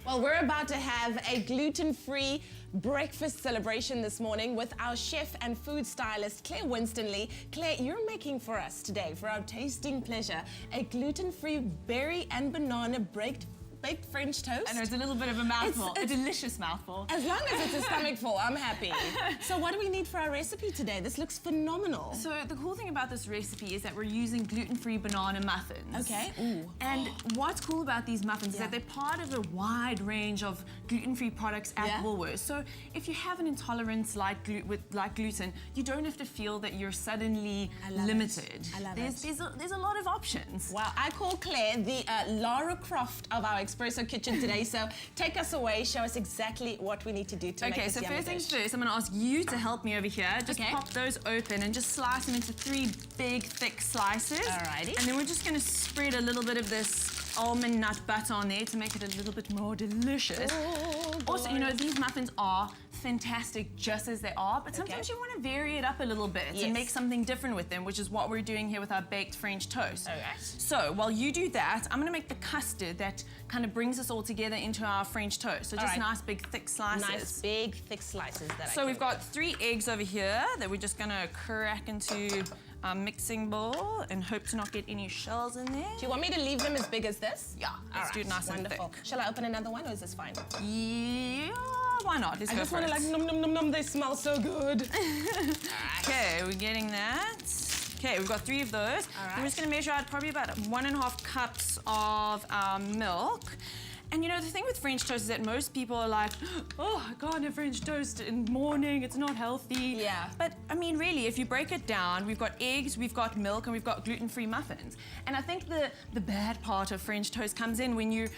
Well, we're about to have a gluten-free breakfast celebration this morning with our chef and food stylist, Claire Winstonley. Claire, you're making for us today, for our tasting pleasure, a gluten-free berry and banana baked French toast. I know, it's a little bit of a mouthful, a delicious mouthful. As long as it's a stomach full, I'm happy. So what do we need for our recipe today? This looks phenomenal. So the cool thing about this recipe is that we're using gluten-free banana muffins. Okay. Ooh. And what's cool about these muffins is that they're part of a wide range of gluten-free products at Woolworths. So if you have an intolerance like gluten, you don't have to feel that you're suddenly limited. I love There's a lot of options. Wow, I call Claire the Lara Croft of our Espresso Kitchen today, so take us away, show us exactly what we need to do to make this yummy so first things dish. first, I'm going to ask you to help me over here. Just pop those open and just slice them into 3 big, thick slices. Alrighty. And then we're just going to spread a little bit of this almond nut butter on there to make it a little bit more delicious. Oh, also, you know, these muffins are fantastic just as they are, but sometimes you want to vary it up a little bit and make something different with them, which is what we're doing here with our baked French toast. Okay. So while you do that, I'm going to make the custard that kind of brings us all together into our French toast. So just nice big thick slices. Nice big thick slices. So we've got 3 eggs over here that we're just going to crack into our mixing bowl and hope to not get any shells in there. Do you want me to leave them as big as this? Yeah, let's do it nice and thick. Shall I open another one or is this fine? Yeah, why not? Let's I go just for want it. to like nom nom nom nom, they smell so good. Okay, we're getting that. Okay, we've got 3 of those. I'm just going to measure out probably about 1.5 cups of our milk. And you know, the thing with French toast is that most people are like, oh, I can't have French toast in the morning, it's not healthy. Yeah. But I mean, really, if you break it down, we've got eggs, we've got milk, and we've got gluten-free muffins. And I think the bad part of French toast comes in when you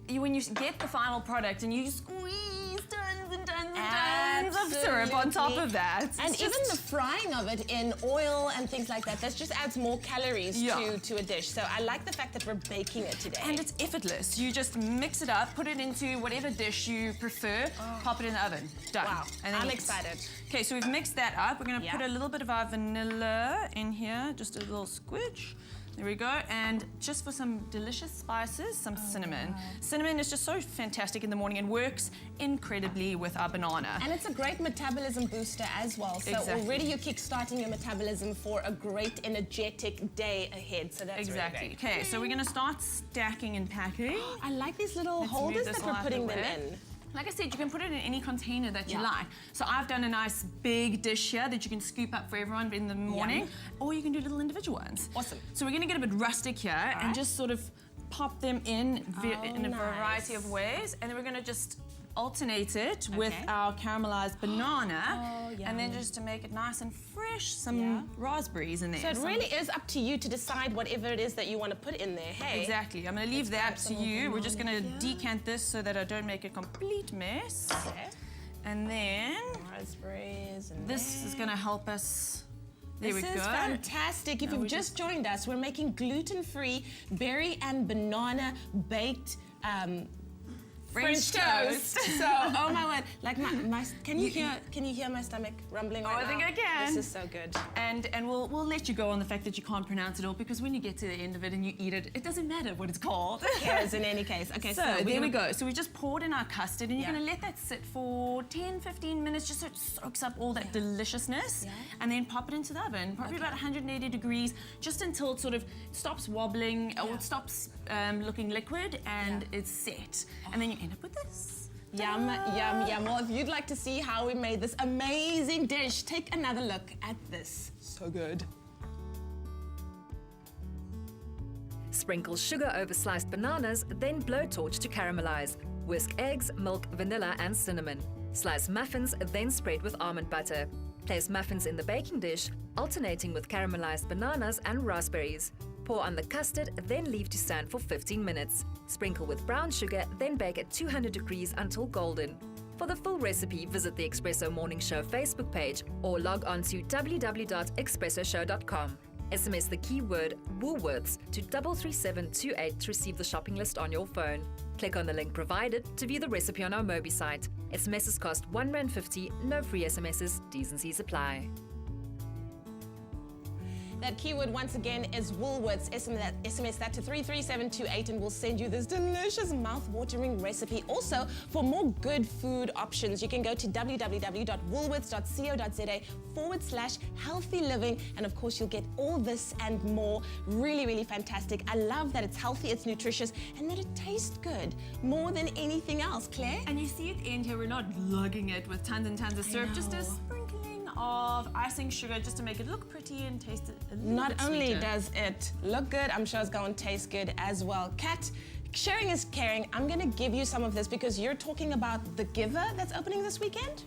get the final product and you squeeze tons and tons and tons of syrup on top of that. And even the frying of it in oil and things like that, that just adds more calories to a dish. So I like the fact that we're baking it today. And it's effortless. You just mix it up, put it into whatever dish you prefer, pop it in the oven. Done. Wow, And then I'm excited. Okay, so we've mixed that up. We're gonna put a little bit of our vanilla in here, just a little squidge. There we go, and just for some delicious spices, some cinnamon. Wow. Cinnamon is just so fantastic in the morning and works incredibly with our banana. And it's a great metabolism booster as well. So already you're kickstarting your metabolism for a great energetic day ahead. So that's really great. Okay, so we're gonna start stacking and packing. I like these little holders that we're putting them in. Like I said, you can put it in any container that you like. So I've done a nice big dish here that you can scoop up for everyone in the morning, or you can do little individual ones. Awesome. So we're gonna get a bit rustic here and just sort of pop them in a variety of ways, and then we're gonna just alternate it with our caramelized banana, and then just to make it nice and fresh, some raspberries in there. So it really is up to you to decide whatever it is that you want to put in there, hey? Exactly. I'm going to leave that to you. We're just going to decant this so that I don't make a complete mess. Okay. And then raspberries and this is going to help us. There we go. This is fantastic. If you've just joined us, we're making gluten-free berry and banana baked French toast. So, oh my word! Like can you hear my stomach rumbling right now? I think I can. This is so good. And we'll let you go on the fact that you can't pronounce it all, because when you get to the end of it and you eat it, it doesn't matter what it's called. Who cares in any case? Okay, so there we go. So we just poured in our custard, and you're going to let that sit for 10-15 minutes just so it soaks up all that deliciousness, and then pop it into the oven, probably about 180 degrees, just until it sort of stops wobbling or it stops looking liquid and it's set. And then you end up with this. Yum, yum, yum. Well, if you'd like to see how we made this amazing dish, take another look at this. So good. Sprinkle sugar over sliced bananas, then blowtorch to caramelize. Whisk eggs, milk, vanilla, and cinnamon. Slice muffins, then spread with almond butter. Place muffins in the baking dish, alternating with caramelized bananas and raspberries. Pour on the custard, then leave to stand for 15 minutes. Sprinkle with brown sugar, then bake at 200 degrees until golden. For the full recipe, visit the Espresso Morning Show Facebook page or log on to www.expressoshow.com. SMS the keyword Woolworths to 33728 to receive the shopping list on your phone. Click on the link provided to view the recipe on our Mobi site. SMSs cost £1.50, no free SMSs, T's and C's apply. That keyword once again is Woolworths. SMS that to 33728 and we'll send you this delicious mouth-watering recipe. Also, for more good food options, you can go to www.woolworths.co.za/healthy living, and of course you'll get all this and more. Really, really fantastic. I love that it's healthy, it's nutritious, and that it tastes good more than anything else. Claire? And you see at the end here, we're not lugging it with tons and tons of syrup, just a sprinkling of icing sugar just to make it look pretty and taste it a little bit Not only sweeter. does it look good, I'm sure it's going to taste good as well. Kat, sharing is caring. I'm going to give you some of this because you're talking about The Giver that's opening this weekend.